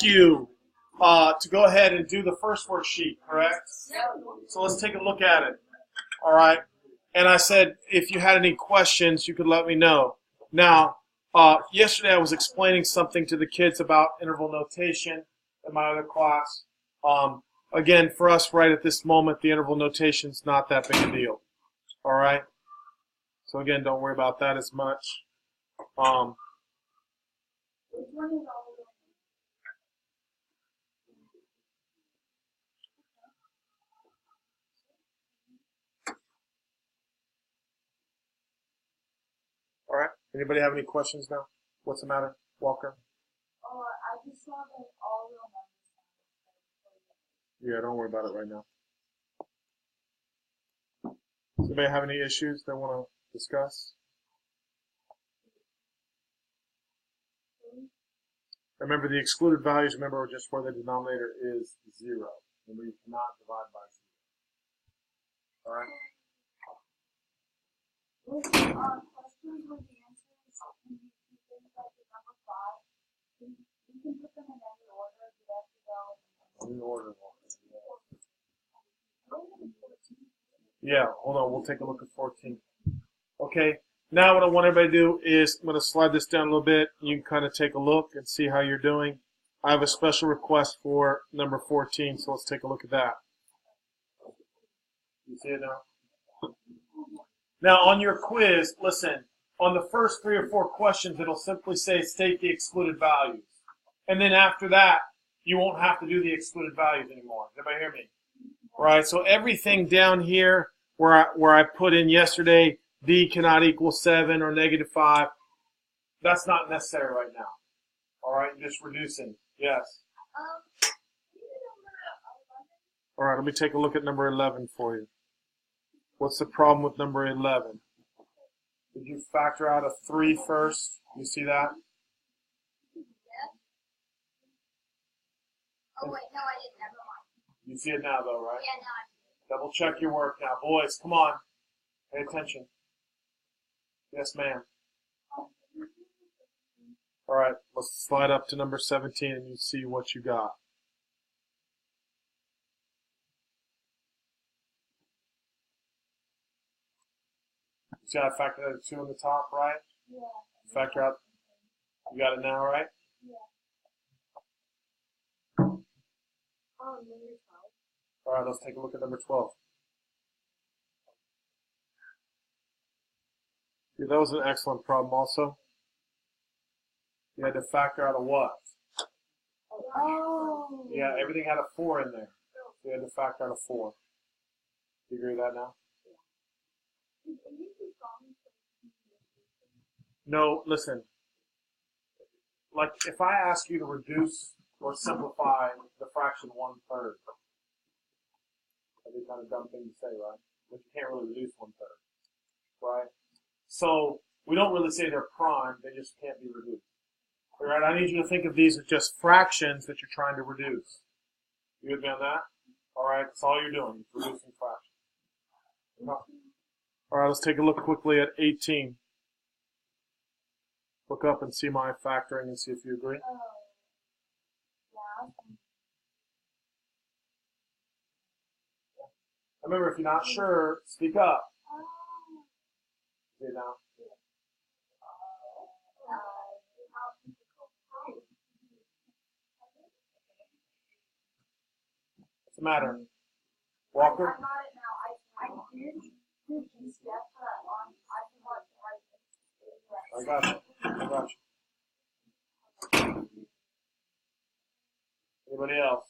you to go ahead and do the first worksheet, correct? So let's take a look at it. All right. And I said if you had any questions, you could let me know. Now, yesterday I was explaining something to the kids about interval notation in my other class. Again, for us right at this moment, the interval notation is not that big a deal. All right. So again, don't worry about that as much. All right. Anybody have any questions now? What's the matter, Walker? I just saw that all real Yeah, don't worry about it right now. Does anybody have any issues they want to discuss? Remember, the excluded values, remember, are just where the denominator is 0. Remember, you cannot divide by 0. All right? questions with the answers, you think like the number 5, you can put them in any order, you have to go In order. Yeah, hold on. We'll take a look at 14. Okay. Now what I want everybody to do is I'm going to slide this down a little bit. You can kind of take a look and see how you're doing. I have a special request for number 14, so let's take a look at that. You see it now? Now on your quiz, listen, on the first 3 or 4 questions, it'll simply say state the excluded values. And then after that, you won't have to do the excluded values anymore. Does everybody hear me? Right, so everything down here where I put in yesterday, D cannot equal 7 or -5, that's not necessary right now. All right, just reducing. Yes. All right, let me take a look at number 11 for you. What's the problem with number 11? Did you factor out a 3 first? You see that? Oh, wait, no, I didn't. Never mind. You see it now, though, right? Yeah, no, I Double check your work now. Boys, come on. Pay attention. Yes, ma'am. All right, let's slide up to number 17 and you see what you got. You see how I factored out a 2 on the top, right? Yeah. Factor out. You got it now, right? Yeah. All right, let's take a look at number 12. Yeah, that was an excellent problem also. You had to factor out a what? Oh. Yeah, everything had a 4 in there. So you had to factor out a 4. Do you agree with that now? No, listen. Like, if I ask you to reduce or simplify the fraction 1/3, that'd be kind of a dumb thing to say, right? But you can't really reduce 1/3, right? So we don't really say they're prime; they just can't be reduced. All right? I need you to think of these as just fractions that you're trying to reduce. You with me on that? All right, that's all you're doing, reducing fractions. No. All right, let's take a look quickly at 18. Look up and see my factoring and see if you agree. Remember, if you're not sure, speak up. See it now? What's the matter? Walker? I got you. I got you. Anybody else?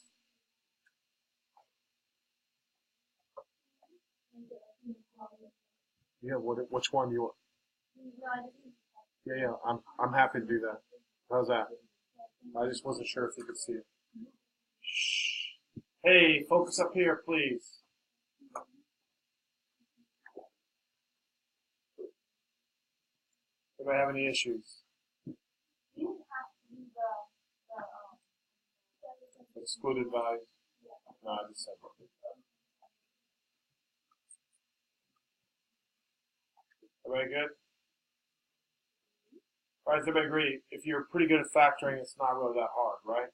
Yeah, which one do you want? Yeah, I'm happy to do that. How's that? I just wasn't sure if you could see it. Shh. Hey, focus up here, please. Anybody have any issues? Excluded values? No, I just said that. Everybody good? All right, does everybody agree? If you're pretty good at factoring, it's not really that hard, right?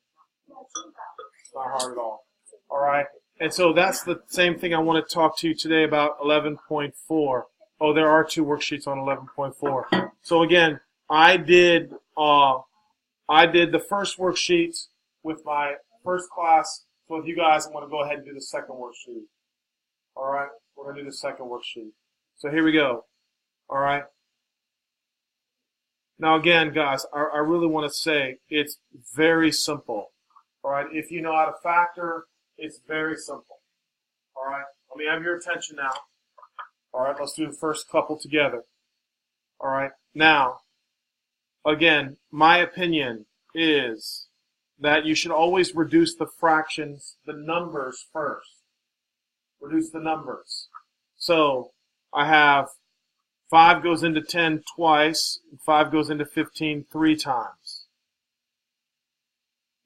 not hard at all. All right. And so that's the same thing I want to talk to you today about 11.4. Oh, there are 2 worksheets on 11.4. So again, I did the first worksheet with my first class. So with you guys, I'm going to go ahead and do the second worksheet. All right. We're going to do the second worksheet. So here we go. All right. Now again, guys, I really want to say it's very simple. All right. If you know how to factor, it's very simple. All right. Let me have your attention now. All right. Let's do the first couple together. All right. Now, again, my opinion is that you should always reduce the fractions, the numbers first. Reduce the numbers. So I have 5 goes into 10 twice, and 5 goes into 15 3 times.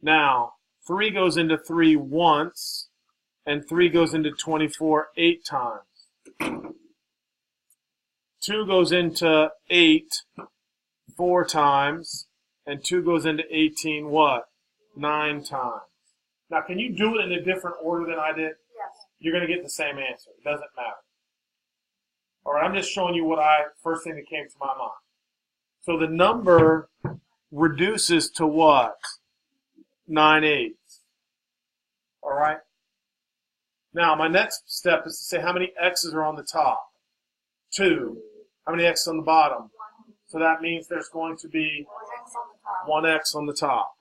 Now, 3 goes into 3 once, and 3 goes into 24 8 times. 2 goes into 8 4 times, and 2 goes into 18 what? 9 times. Now, can you do it in a different order than I did? Yes. You're going to get the same answer. It doesn't matter. All right, I'm just showing you first thing that came to my mind. So the number reduces to what? 9/8. All right. Now, my next step is to say how many x's are on the top? 2. How many x's on the bottom? So that means there's going to be 1 x on the top.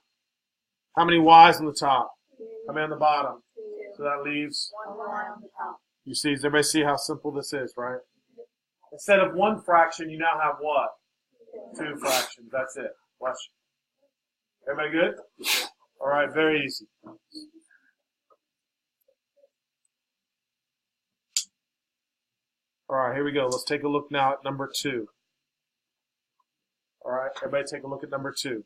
How many y's on the top? How many on the bottom? So that leaves 1 on the top. You see, does everybody see how simple this is, right? Instead of 1 fraction, you now have what? 2 fractions. That's it. Watch. Everybody good? All right, very easy. All right, here we go. Let's take a look now at number 2. All right, everybody take a look at number 2.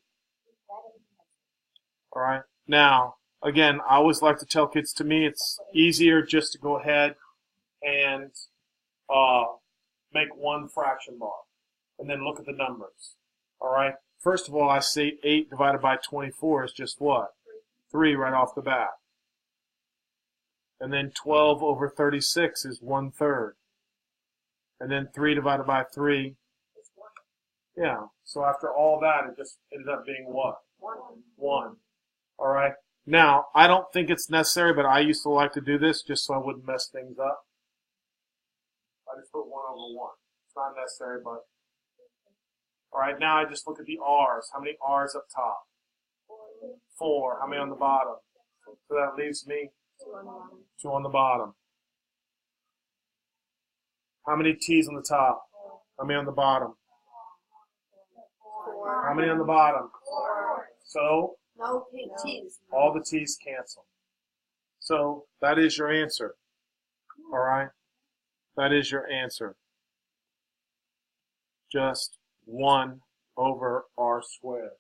All right, now, again, I always like to tell kids, to me, it's easier just to go ahead and make 1 fraction bar, and then look at the numbers. All right. First of all, I say 8 divided by 24 is just what? 3 right off the bat. And then 12 over 36 is 1/3. And then 3 divided by 3. Yeah. So after all that, it just ended up being what? 1. All right. Now, I don't think it's necessary, but I used to like to do this just so I wouldn't mess things up. I just put 1 over 1. It's not necessary, but. All right, now I just look at the r's. How many r's up top? 4. How many on the bottom? So that leaves me 2 on the bottom. How many t's on the top? How many on the bottom? 4. How many on the bottom? 4. So No t's. all the t's cancel. So that is your answer. All right? That is your answer. Just 1 over r squared.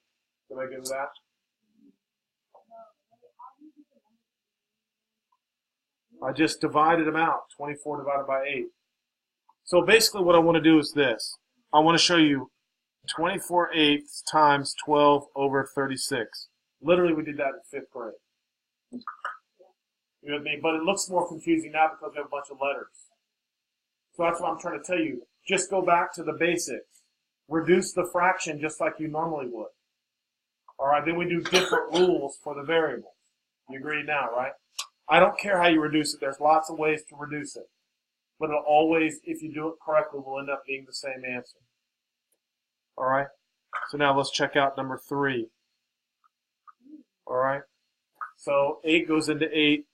Did I get that? I just divided them out. 24 divided by 8. So basically what I want to do is this. I want to show you 24/8 times 12 over 36. Literally we did that in 5th grade. You with me? But it looks more confusing now because we have a bunch of letters. So that's what I'm trying to tell you. Just go back to the basics. Reduce the fraction just like you normally would. All right, then we do different rules for the variables. You agree now, right? I don't care how you reduce it. There's lots of ways to reduce it. But it'll always, if you do it correctly, will end up being the same answer. All right? So now let's check out number 3. All right? So 8 goes into 8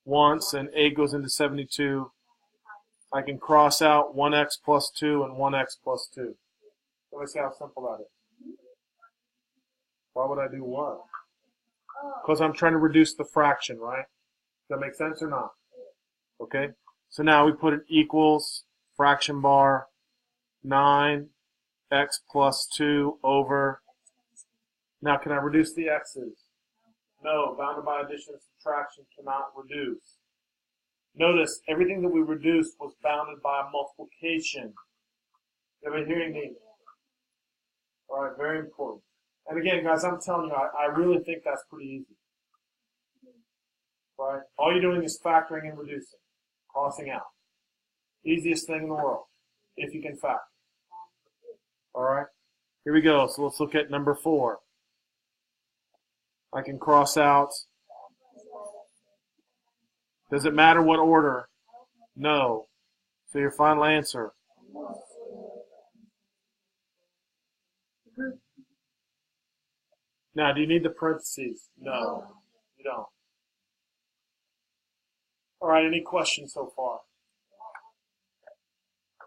once, and 8 goes into 72. I can cross out 1x plus 2 and 1x plus 2. Let me see how simple that is. Why would I do 1? Because I'm trying to reduce the fraction, right? Does that make sense or not? Okay? So now we put an equals, fraction bar, 9x plus 2 over. Now, can I reduce the x's? No, bounded by addition and subtraction cannot reduce. Notice, everything that we reduced was bounded by multiplication. Everybody hearing me? All right, very important. And again, guys, I'm telling you, I really think that's pretty easy. right? All you're doing is factoring and reducing, crossing out. Easiest thing in the world, if you can factor. All right, here we go. So let's look at number 4. I can cross out. Does it matter what order? No. So your final answer. Now, do you need the parentheses? No, you don't. All right, any questions so far?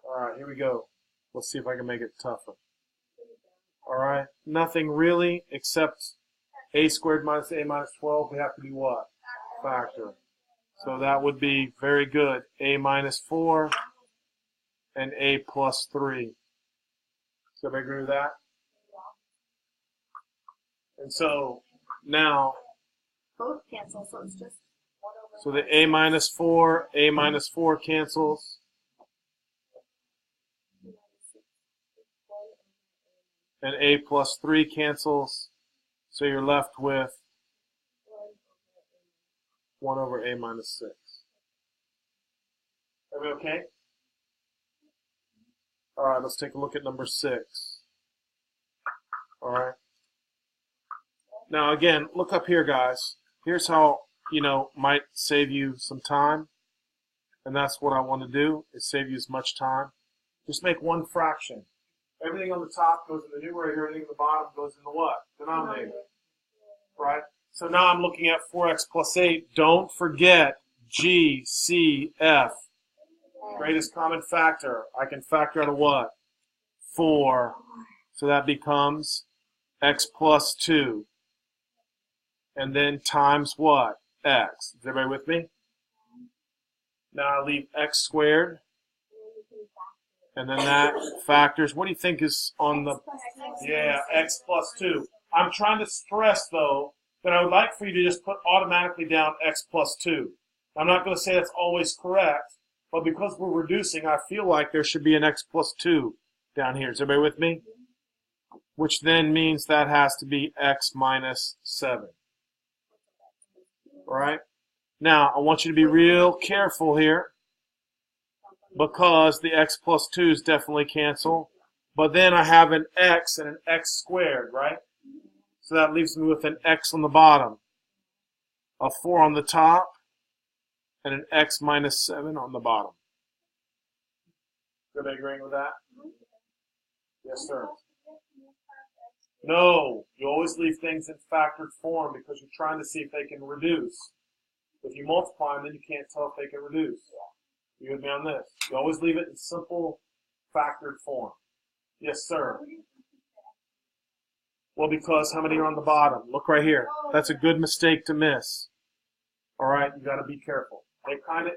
All right, here we go. Let's see if I can make it tougher. All right, nothing really except a squared minus a minus 12. We have to do what? Factor. So that would be very good. A minus 4 and a plus 3. So everybody agree with that? And so now, Both cancel, so it's just 1 over. so the a minus 4 cancels. And a plus 3 cancels. So you're left with 1 over a minus 6. Are we okay? All right, let's take a look at number 6. All right. Now, again, look up here, guys. Here's how, might save you some time. And that's what I want to do, is save you as much time. Just make one fraction. Everything on the top goes in the numerator. Everything on the bottom goes in the what? Denominator. Right? So now I'm looking at 4x plus 8. Don't forget GCF. Greatest common factor. I can factor out of what? 4. So that becomes x plus 2. And then times what? X. Is everybody with me? Now I leave x squared. And then that factors. What do you think is on the... Yeah, x plus 2. I'm trying to stress, though, that I would like for you to just put automatically down x plus 2. I'm not going to say that's always correct, but because we're reducing, I feel like there should be an x plus 2 down here. Is everybody with me? Which then means that has to be x minus 7. All right? Now, I want you to be real careful here, because the x plus 2's definitely cancel. But then I have an x and an x squared, right? So that leaves me with an x on the bottom, a 4 on the top, and an x minus 7 on the bottom. Everybody agreeing with that? Yes, sir. No, you always leave things in factored form because you're trying to see if they can reduce. If you multiply them, then you can't tell if they can reduce. You with me on this? You always leave it in simple factored form. Yes, sir. Well, because how many are on the bottom? Look right here. That's a good mistake to miss. All right, you got to be careful. They kind of,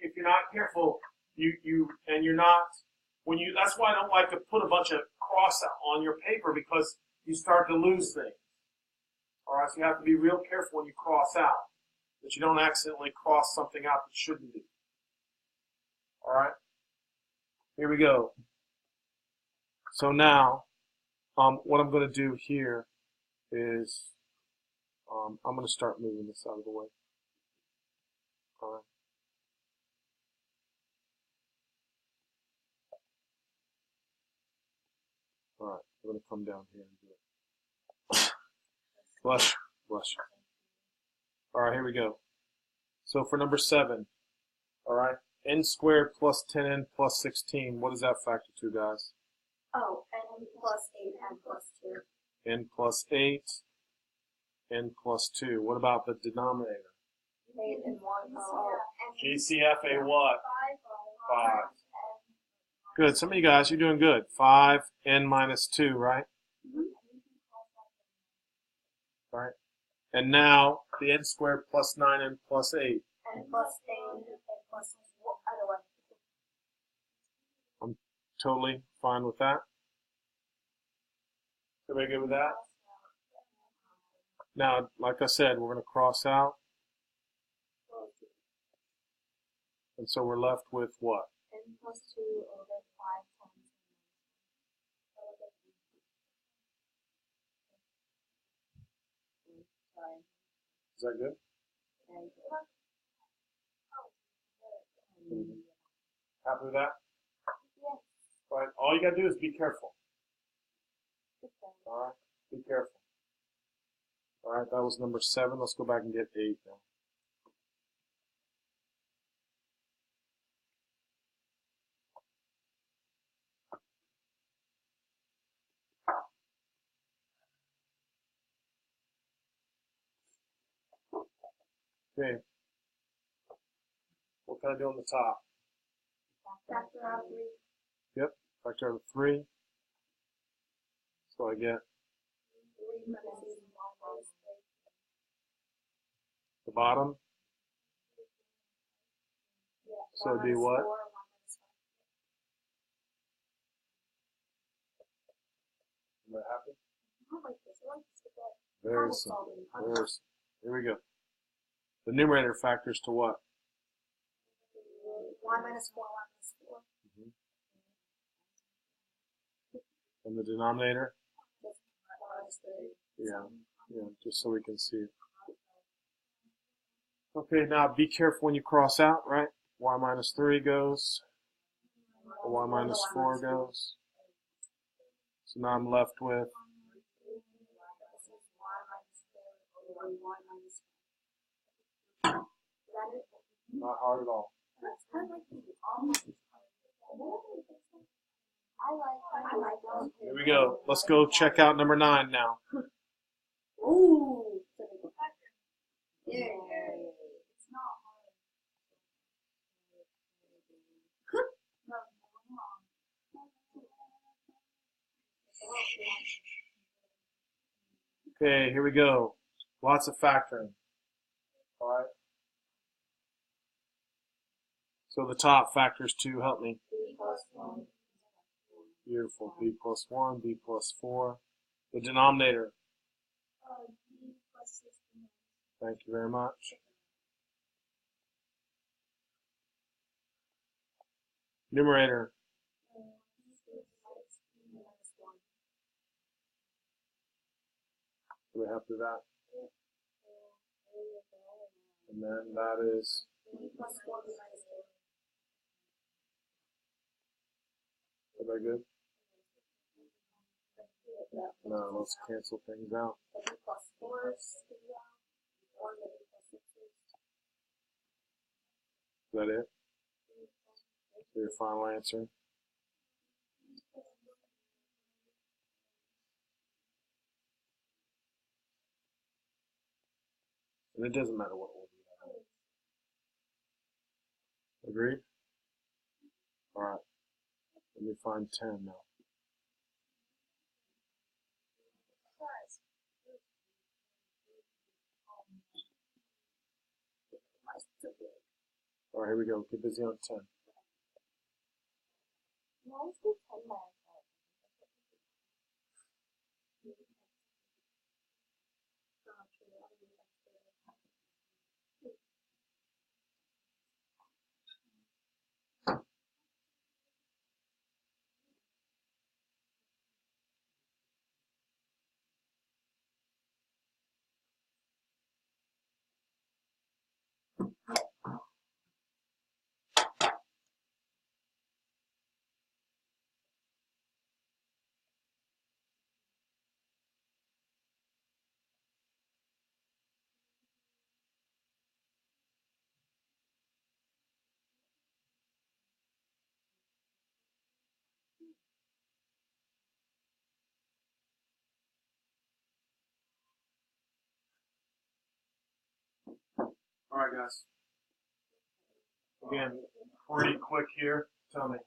if you're not careful, you're not, that's why I don't like to put a bunch of cross on your paper, because you start to lose things. All right, so you have to be real careful when you cross out, that you don't accidentally cross something out that shouldn't be. All right, here we go. So now, what I'm going to do here is I'm going to start moving this out of the way. All right. All right, I'm going to come down here and do it. Bless you. Bless you. All right, here we go. So for number 7, all right, n squared plus 10n plus 16. What does that factor to, guys? Oh, n plus 8 and plus 2. N plus 8, n plus 2. What about the denominator? 8 and 1. Oh, GCF a what? 5. Good. Some of you guys, you're doing good. 5, n minus 2, right? Right. And now the n squared plus 9n plus 8. And plus 8 and plus otherwise. I'm totally fine with that. Everybody good with that? Now, like I said, we're going to cross out. And so we're left with what? N plus 2 over 5 times. Is that good? Happy with that? All right. All you gotta do is be careful. All right. Be careful. All right. That was number 7. Let's go back and get 8 now. Okay. What can I do on the top? Factor out 3. Yep. Factor out of 3. So I get 3 minus 1 minus 3. the bottom. Yeah. So it'd be what? 4, 1 minus 5. Am I happy? I like this. I like this a bit. Very simple. Here we go. The numerator factors to what? 1 minus 4, 1 minus 4. And the denominator? Minus 3. Yeah, just so we can see it. Okay, now be careful when you cross out, right? Y minus 3 goes, or Y minus 4 goes. So now I'm left with not hard at all. Here we go. Let's go check out number 9 now. Ooh. Yeah. It's not hard. Okay, here we go. Lots of factoring. All right. So the top factors 2. Help me. B plus 1. Beautiful. B plus 1, B plus 4. The denominator. B plus 16. Thank you very much. Numerator. Do we have to do that? And then that is B plus 4 minus 2. is that good? No, let's cancel things out. B plus 4 is 1 B plus 6 is. Is that it? For your final answer? And it doesn't matter what order you have. Agreed? Alright. Let me find 10 now. Alright, here we go. Get busy on 10. Alright, guys. Again, pretty quick here. Tell me.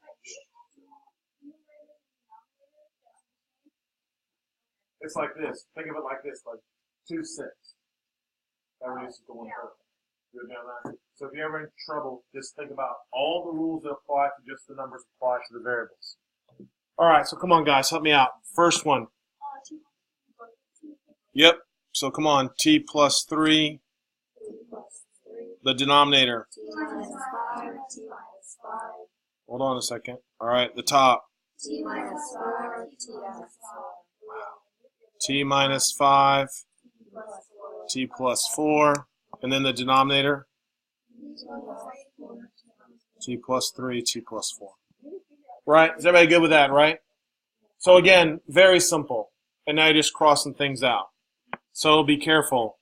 It's like this. Think of it like this, like 2 6. That reduces to 1/3. You're doing that. So if you're ever in trouble, just think about all the rules that apply to just the numbers apply to the variables. Alright, so come on guys, help me out. First one. Yep. So come on, t plus 3. The denominator. T minus 5, T minus 5. Hold on a second. Alright, the top. T minus 4, T minus 5. T minus 5. T plus 4. And then the denominator, t plus 3, t plus 4. Right? Is everybody good with that, right? So again, very simple. And now you're just crossing things out. So be careful.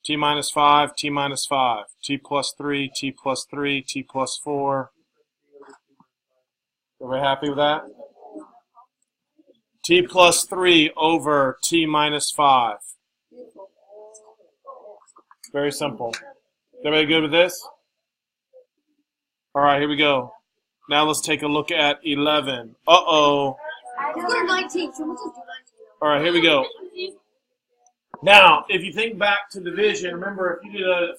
T minus 5, t minus 5, t plus 3, t plus 3, t plus 4. Everybody happy with that? T plus 3 over t minus 5. Very simple. Everybody good with this? All right, here we go. Now let's take a look at 11. Uh-oh. Let's go to 19. So we'll just do 19. All right, here we go. Now, if you think back to division, remember if you did a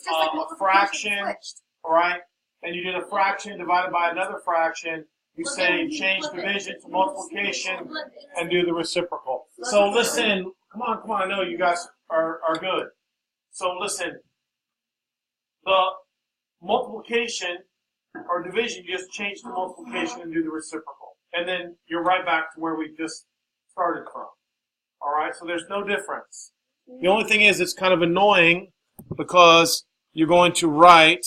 fraction, all right, and you did a fraction divided by another fraction, you say change division to multiplication and do the reciprocal. So listen, come on, I know you guys are good. So listen, the multiplication or division, you just change the multiplication and do the reciprocal. And then you're right back to where we just started from. All right, so there's no difference. The only thing is it's kind of annoying because you're going to write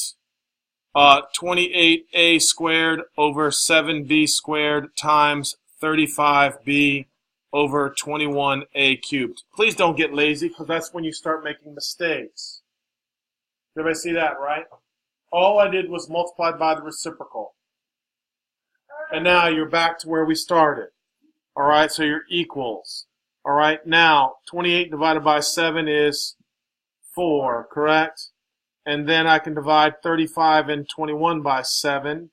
28a squared over 7b squared times 35b over 21a cubed. Please don't get lazy because that's when you start making mistakes. Everybody see that, right? All I did was multiply by the reciprocal. And now you're back to where we started. All right, so your equals. All right, now 28 divided by 7 is 4, correct? And then I can divide 35 and 21 by 7.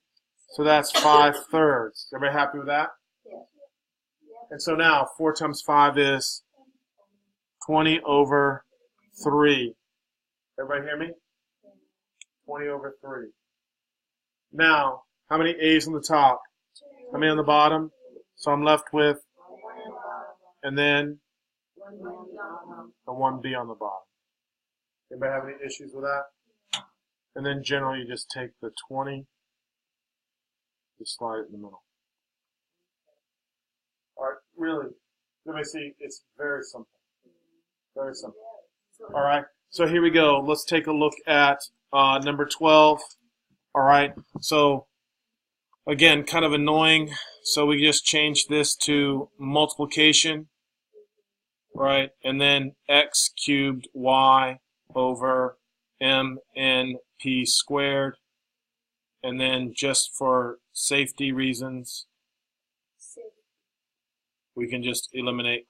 So that's 5/3. Everybody happy with that? And so now 4 times 5 is 20 over 3. Everybody hear me? 20 over 3. Now, how many A's on the top? How many on the bottom? So I'm left with, and then a 1B on the bottom. Anybody have any issues with that? And then generally you just take the 20, just slide it in the middle. All right, really, let me see, it's very simple. Very simple. All right, so here we go. Let's take a look at number 12. All right, so again, kind of annoying. So we just change this to multiplication, right? And then x cubed y over mnp squared. And then just for safety reasons, we can just eliminate.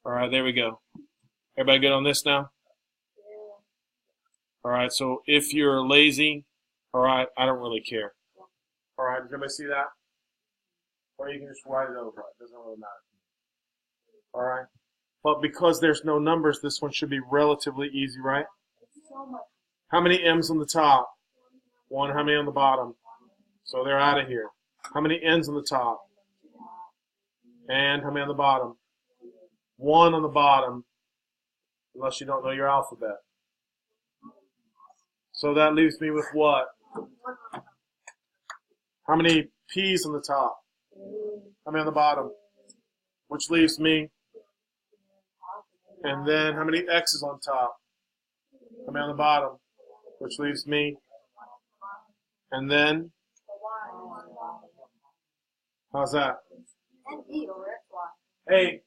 All right, there we go. Everybody good on this now? All right, so if you're lazy, all right, I don't really care. All right, does everybody see that? Or you can just write it over. It doesn't really matter. All right. But because there's no numbers, this one should be relatively easy, right? How many M's on the top? 1. How many on the bottom? So they're out of here. How many N's on the top? And how many on the bottom? 1 on the bottom, unless you don't know your alphabet. So that leaves me with what? How many P's on the top? How many on the bottom? Which leaves me. And then how many X's on top? How many on the bottom? Which leaves me. And then, how's that? Hey,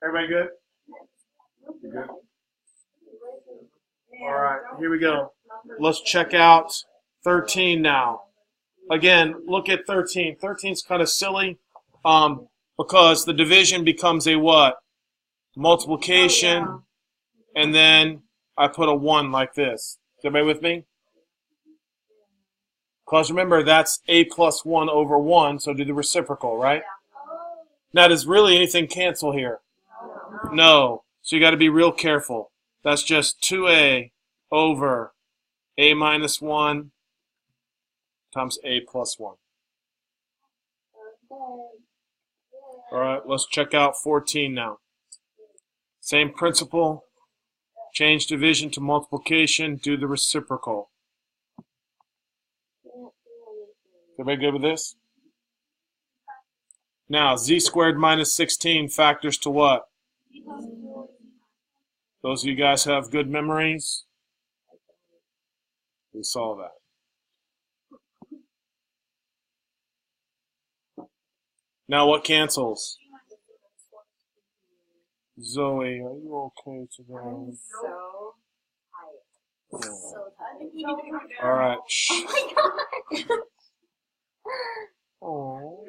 everybody good? You good? All right, here we go. Let's check out 13 now. Again, look at 13. 13 is kind of silly because the division becomes a what? Multiplication, and then I put a 1 like this. Is everybody with me? Because remember, that's a plus 1 over 1, so do the reciprocal, right? Now, does really anything cancel here? No. So you got to be real careful. That's just 2a over a minus 1 times a plus 1. All right, let's check out 14 now. Same principle. Change division to multiplication. Do the reciprocal. Everybody good with this? Now, z squared minus 16 factors to what? Those of you guys who have good memories, we saw that. Now what cancels? Zoe, are you okay today? I'm so tired. Yeah. So tired. All right. Shh. Oh my god. Oh,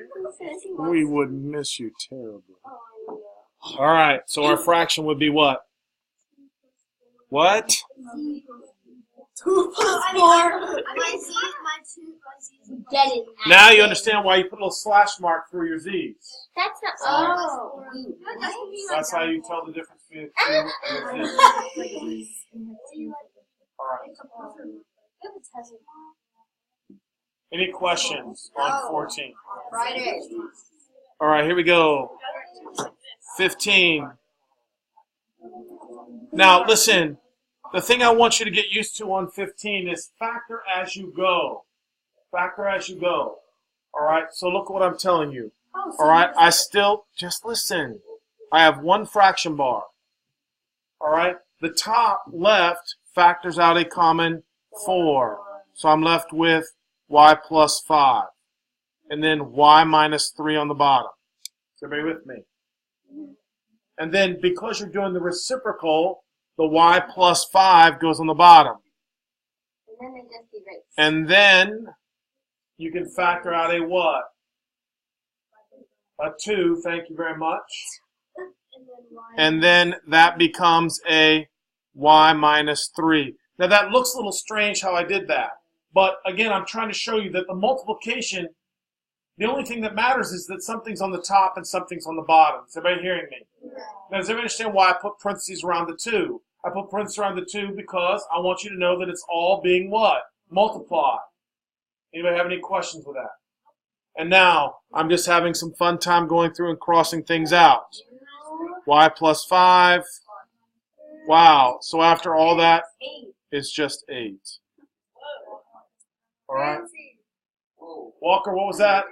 we would miss you terribly. Oh, yeah. All right, so our fraction would be what? What? 2 plus 4. Get it. Now you understand why you put a little slash mark through your z's. That's not. Oh. That's how you tell the difference between a 2 and a z. All right. Any questions on 14? Friday. All right, here we go. 15. Now, listen. The thing I want you to get used to on 15 is factor as you go. Factor as you go. All right, so look what I'm telling you. All right, I still, just listen. I have one fraction bar. All right, the top left factors out a common 4. So I'm left with y plus 5. And then y minus 3 on the bottom. Is everybody with me? And then because you're doing the reciprocal, the y plus 5 goes on the bottom. And then they just erase. And then you can factor out a what? A 2, thank you very much. And then that becomes a y minus 3. Now that looks a little strange how I did that. But again, I'm trying to show you that the multiplication, the only thing that matters is that something's on the top and something's on the bottom. Is everybody hearing me? Now, does everybody understand why I put parentheses around the 2? I put parentheses around the 2 because I want you to know that it's all being what? Multiplied. Anybody have any questions with that? And now, I'm just having some fun time going through and crossing things out. Y plus 5. Wow. So after all that, it's just 8. All right. Walker, what was that?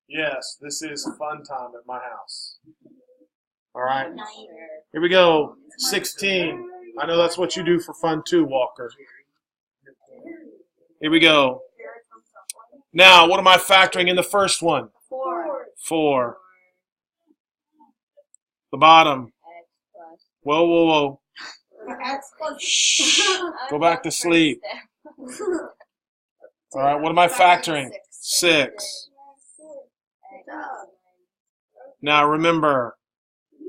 Yes, this is fun time at my house. All right. Here we go. 16. I know that's what you do for fun too, Walker. Here we go. Now, what am I factoring in the first one? 4. The bottom. Whoa, whoa, whoa. Shh. Go back to sleep. All right, what am I factoring? 6. Now remember,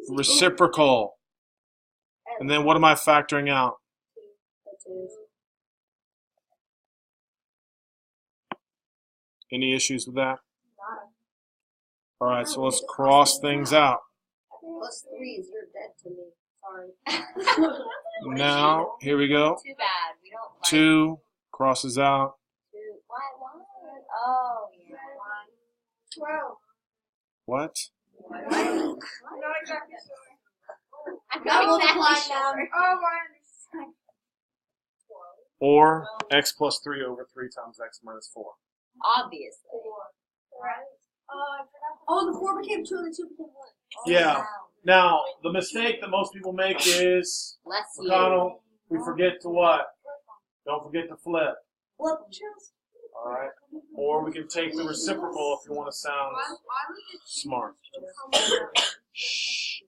reciprocal. And then what am I factoring out? Any issues with that? All right, so let's cross things out. Plus 3 is you're dead to me. Sorry. Now, here we go. Too bad. We don't like 2 crosses out. 2. Why? Oh, yeah. 12. What? I'm not exactly sure. Oh, my. Or x plus 3 over 3 times x minus 4. Obviously. Oh, the 4 became 2 and the 2 became 1. Yeah. Now, the mistake that most people make is, McConnell, we forget to what? Don't forget to flip. What? All right. Or we can take the reciprocal if you want to sound smart. Shh.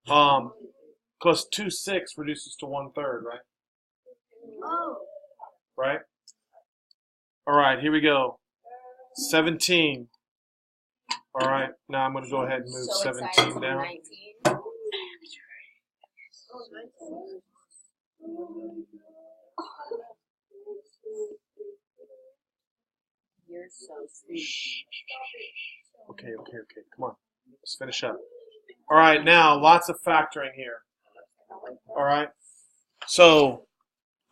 Because 2 6 reduces to 1/3, right? Oh. Right? All right, here we go. 17. All right, now I'm going to go ahead and move 17 down. 19. You're so sweet. Okay. Come on. Let's finish up. All right, now lots of factoring here. All right. So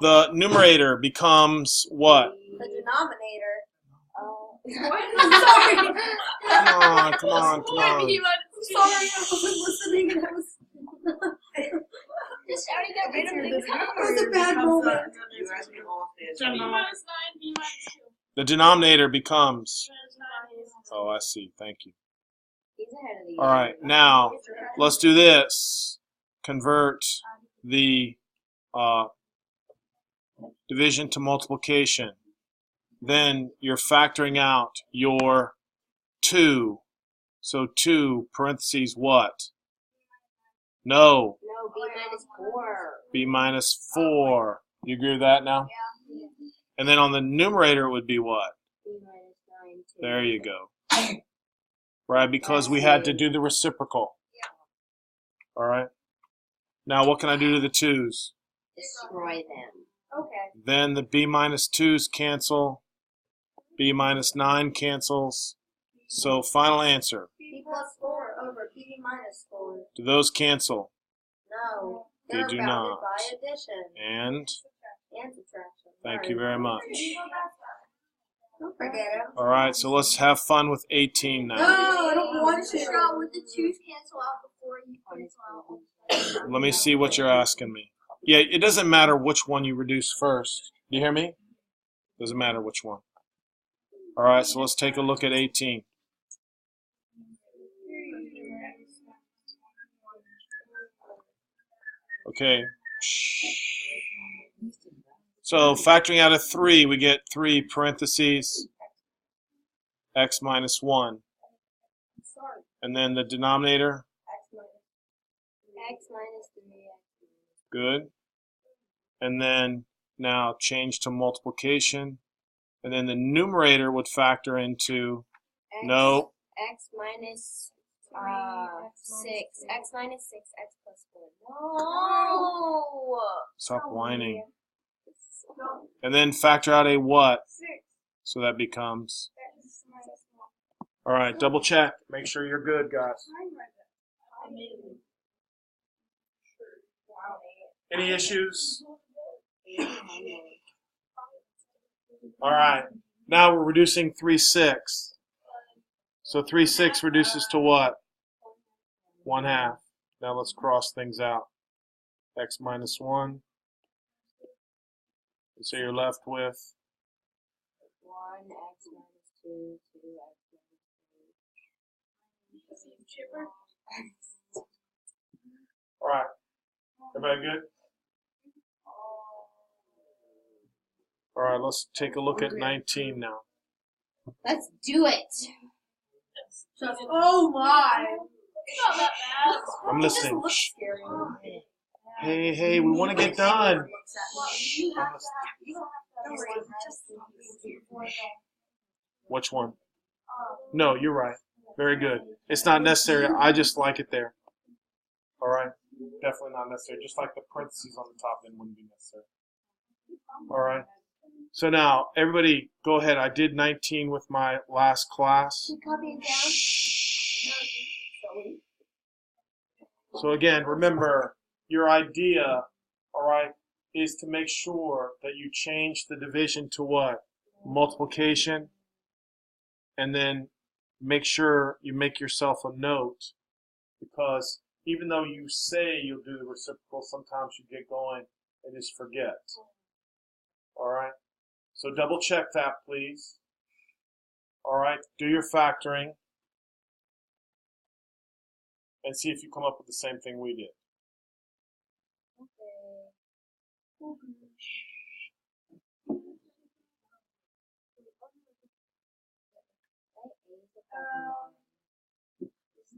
the numerator becomes what? The denominator. What? I'm sorry. Come on. Sorry, I wasn't listening and I was. Just already got rid of things. That was a bad moment. The denominator becomes. Oh, I see. Thank you. He's ahead of the All right, now let's do this. convert the division to multiplication. Then you're factoring out your 2. So 2 parentheses what? No. No, B minus 4. B minus 4. You agree with that now? Yeah. And then on the numerator it would be what? B minus 9, 2. There you go. Right, because we had to do the reciprocal. All right. Now what can I do to the 2's? Destroy them. Okay. Then the B minus 2's cancel. B minus 9 cancels. So final answer. B plus 4 over B minus 4. Do those cancel? No. They They're do bounded not. by addition And and subtraction. thank you very much. Don't forget it. All right, so let's have fun with 18 now. No, I don't want to. Shall with the 2's cancel out before you cancel out? Let me see what you're asking me. Yeah, it doesn't matter which one you reduce first. Do you hear me? Doesn't matter which one. All right, so let's take a look at 18. Okay. So factoring out of 3, we get 3 parentheses x minus 1. And then the denominator, X minus 3x. good. And then now change to multiplication. And then the numerator would factor into, no, X minus 6. X minus 6, X plus 4. No! stop whining. And then factor out a what? So that becomes, all right, double check. Make sure you're good, guys. Any issues? All right. Now we're reducing 3/6. So 3/6 reduces to what? 1/2. Now let's cross things out. X minus 1. And so you're left with 1, X minus 2, 2x minus 3. all right. Everybody good? All right, let's take a look at 19 now. Let's do it. Oh my! It's not that bad. I'm listening. It just looks scary. Hey, we want to get done. Which one? No, you're right. Very good. It's not necessary. I just like it there. All right? Definitely not necessary. Just like the parentheses on the top end wouldn't be necessary. All right? So now, everybody, go ahead. I did 19 with my last class. Copy it down. So again, remember, your idea, all right, is to make sure that you change the division to what? Multiplication. And then make sure you make yourself a note, because even though you say you'll do the reciprocal, sometimes you get going and just forget. All right? So double check that, please. All right? Do your factoring and see if you come up with the same thing we did.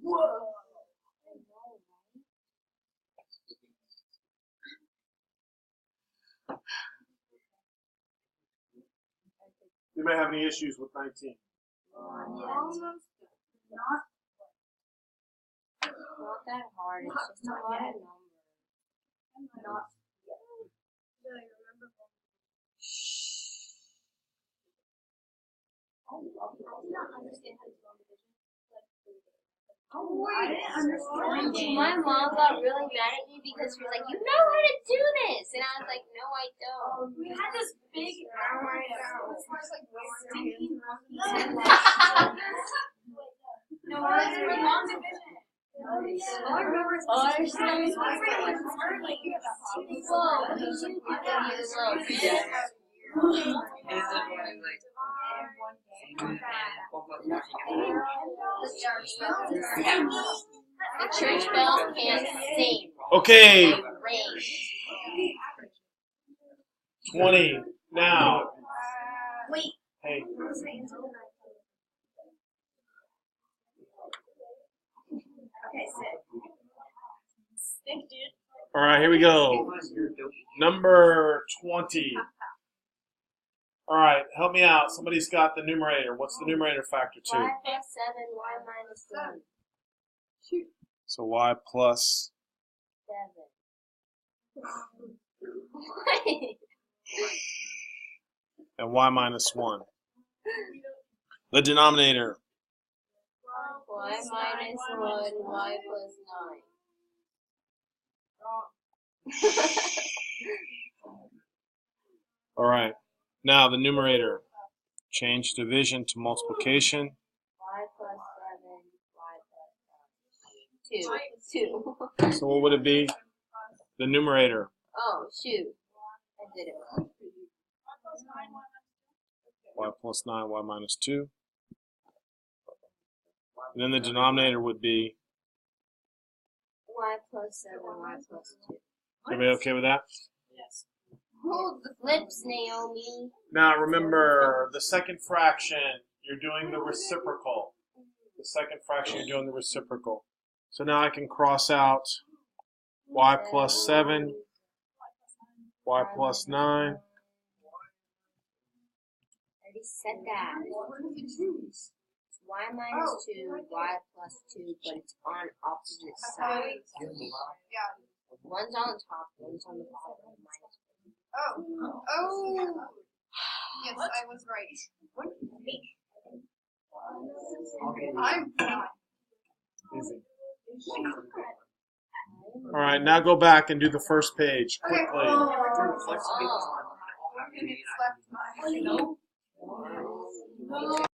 Whoa! You may have any issues with 19. Almost not. Not that hard. It's just a lot of numbers. Not. Do you remember? I did not understand how to do long division. I didn't understand. My mom got really mad at me because she was like, "You know how to do this," and I was like, "No, I don't." We had this big arrow. It was like stinking monkeys. No, I remember long division. All I remember is The church bell can't sing. Okay, Range. 20. Now, Wait. hey, Okay, sit. Stick, dude. all right, here we go. Number 20. All right, help me out. Somebody's got the numerator. What's the numerator factor Y 2? plus 7, y minus 1. So y plus 7. and y minus 1. The denominator. Y minus 1, y plus 9. All right. Now the numerator. Change division to multiplication. Y plus 7, y plus 9. 2. So what would it be? The numerator. Oh, shoot. I did it wrong. Y plus 9, y minus 2. And then the denominator would be. Y plus 7, y plus 2. Everybody okay with that? Yes. Hold the flips, Naomi. Now remember, the second fraction, you're doing the reciprocal. The second fraction, you're doing the reciprocal. So now I can cross out y plus 7, y plus 9. I already said that. It's y minus 2, y plus 2, but it's on opposite sides. Yeah. One's on top, one's on the bottom. Minus Oh. Yes, I was right. I'm fine. Easy. All right, now go back and do the first page quickly. Oh. Left my.